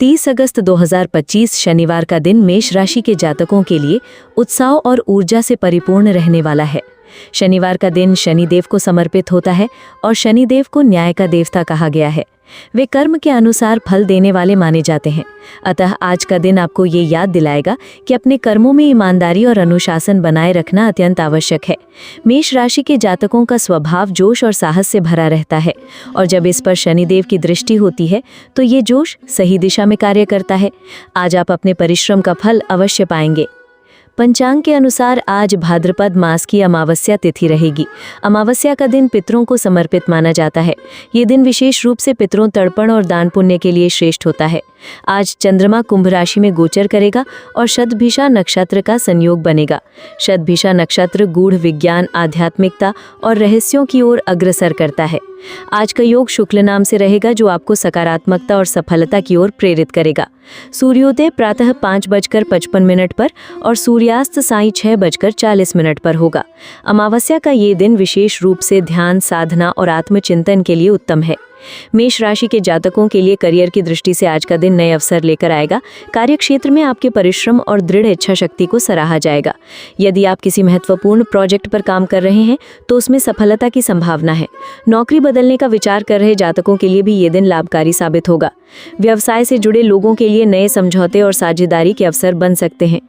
30 अगस्त 2025 शनिवार का दिन मेष राशि के जातकों के लिए उत्साह और ऊर्जा से परिपूर्ण रहने वाला है। शनिवार का दिन शनिदेव को समर्पित होता है और शनिदेव को न्याय का देवता कहा गया है। वे कर्म के अनुसार फल देने वाले माने जाते हैं। अतः आज का दिन आपको ये याद दिलाएगा कि अपने कर्मों में ईमानदारी और अनुशासन बनाए रखना अत्यंत आवश्यक है। मेष राशि के जातकों का स्वभाव जोश और साहस से भरा रहता है और जब इस पर शनिदेव की दृष्टि होती है तो ये जोश सही दिशा में कार्य करता है। आज आप अपने परिश्रम का फल अवश्य पाएंगे। पंचांग के अनुसार आज भाद्रपद मास की अमावस्या तिथि रहेगी। अमावस्या का दिन पितरों को समर्पित माना जाता है। ये दिन विशेष रूप से पितरों तर्पण और दान पुण्य के लिए श्रेष्ठ होता है। आज चंद्रमा कुंभ राशि में गोचर करेगा और शतभिषा नक्षत्र का संयोग बनेगा। शतभिषा नक्षत्र गूढ़ विज्ञान, आध्यात्मिकता और रहस्यों की ओर अग्रसर करता है। आज का योग शुक्ल नाम से रहेगा जो आपको सकारात्मकता और सफलता की ओर प्रेरित करेगा। सूर्योदय प्रातः 5:55 पर और सूर्यास्त सायं 6:40 पर होगा। अमावस्या का ये दिन विशेष रूप से ध्यान, साधना और आत्मचिंतन के लिए उत्तम है। मेष राशि के जातकों के लिए करियर की दृष्टि से आज का दिन नए अवसर लेकर आएगा। कार्यक्षेत्र में आपके परिश्रम और दृढ़ इच्छा शक्ति को सराहा जाएगा। यदि आप किसी महत्वपूर्ण प्रोजेक्ट पर काम कर रहे हैं तो उसमें सफलता की संभावना है। नौकरी बदलने का विचार कर रहे जातकों के लिए भी ये दिन लाभकारी साबित होगा। व्यवसाय से जुड़े लोगों के लिए नए समझौते और साझेदारी के अवसर बन सकते हैं।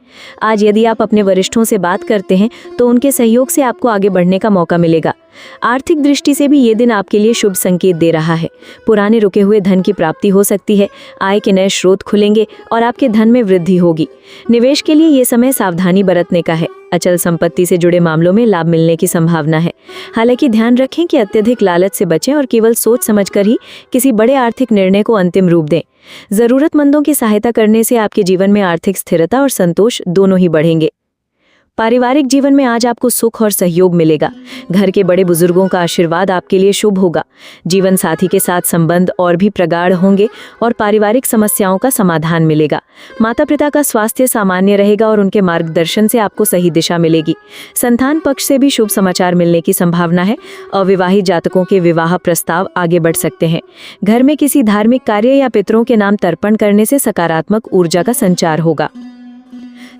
आज यदि आप अपने वरिष्ठों से बात करते हैं तो उनके सहयोग से आपको आगे बढ़ने का मौका मिलेगा। आर्थिक दृष्टि से भी ये दिन आपके लिए शुभ संकेत दे रहा है। पुराने रुके हुए धन की प्राप्ति हो सकती है। आय के नए स्रोत खुलेंगे और आपके धन में वृद्धि होगी। निवेश के लिए ये समय सावधानी बरतने का है। अचल संपत्ति से जुड़े मामलों में लाभ मिलने की संभावना है। हालांकि ध्यान रखें कि अत्यधिक लालच से बचें और केवल सोच समझकर ही किसी बड़े आर्थिक निर्णय को अंतिम रूप दें। जरूरतमंदों की सहायता करने से आपके जीवन में आर्थिक स्थिरता और संतोष दोनों ही बढ़ेंगे। पारिवारिक जीवन में आज आपको सुख और सहयोग मिलेगा। घर के बड़े बुजुर्गों का आशीर्वाद आपके लिए शुभ होगा। जीवन साथी के साथ संबंध और भी प्रगाढ़ होंगे और पारिवारिक समस्याओं का समाधान मिलेगा। माता पिता का स्वास्थ्य सामान्य रहेगा और उनके मार्गदर्शन से आपको सही दिशा मिलेगी। संतान पक्ष से भी शुभ समाचार मिलने की संभावना है। अविवाहित जातकों के विवाह प्रस्ताव आगे बढ़ सकते हैं। घर में किसी धार्मिक कार्य या पितरों के नाम तर्पण करने से सकारात्मक ऊर्जा का संचार होगा।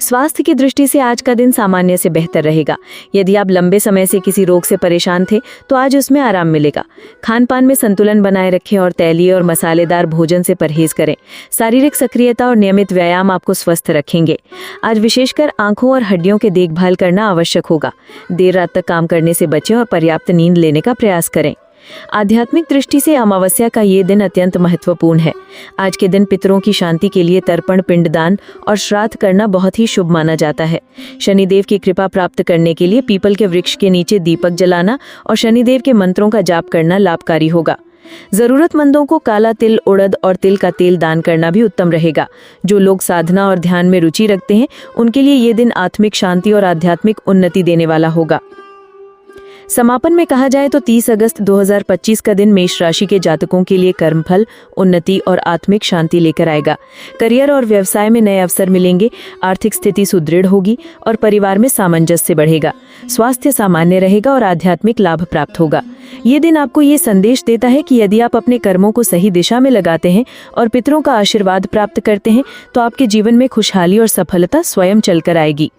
स्वास्थ्य की दृष्टि से आज का दिन सामान्य से बेहतर रहेगा। यदि आप लंबे समय से किसी रोग से परेशान थे तो आज उसमें आराम मिलेगा। खान पान में संतुलन बनाए रखें और तैलीय और मसालेदार भोजन से परहेज करें। शारीरिक सक्रियता और नियमित व्यायाम आपको स्वस्थ रखेंगे। आज विशेषकर आंखों और हड्डियों की देखभाल करना आवश्यक होगा। देर रात तक काम करने से बचें और पर्याप्त नींद लेने का प्रयास करें। आध्यात्मिक दृष्टि से अमावस्या का ये दिन अत्यंत महत्वपूर्ण है। आज के दिन पितरों की शांति के लिए तर्पण, पिंडदान और श्राद्ध करना बहुत ही शुभ माना जाता है। शनिदेव की कृपा प्राप्त करने के लिए पीपल के वृक्ष के नीचे दीपक जलाना और शनिदेव के मंत्रों का जाप करना लाभकारी होगा। जरूरतमंदों को काला तिल, उड़द और तिल का तेल दान करना भी उत्तम रहेगा। जो लोग साधना और ध्यान में रुचि रखते हैं उनके लिए ये दिन आत्मिक शांति और आध्यात्मिक उन्नति देने वाला होगा। समापन में कहा जाए तो 30 अगस्त 2025 का दिन मेष राशि के जातकों के लिए कर्मफल, उन्नति और आत्मिक शांति लेकर आएगा। करियर और व्यवसाय में नए अवसर मिलेंगे। आर्थिक स्थिति सुदृढ़ होगी और परिवार में सामंजस्य बढ़ेगा। स्वास्थ्य सामान्य रहेगा और आध्यात्मिक लाभ प्राप्त होगा। ये दिन आपको ये संदेश देता है कि यदि आप अपने कर्मों को सही दिशा में लगाते हैं और पितरों का आशीर्वाद प्राप्त करते हैं तो आपके जीवन में खुशहाली और सफलता स्वयं चलकर आएगी।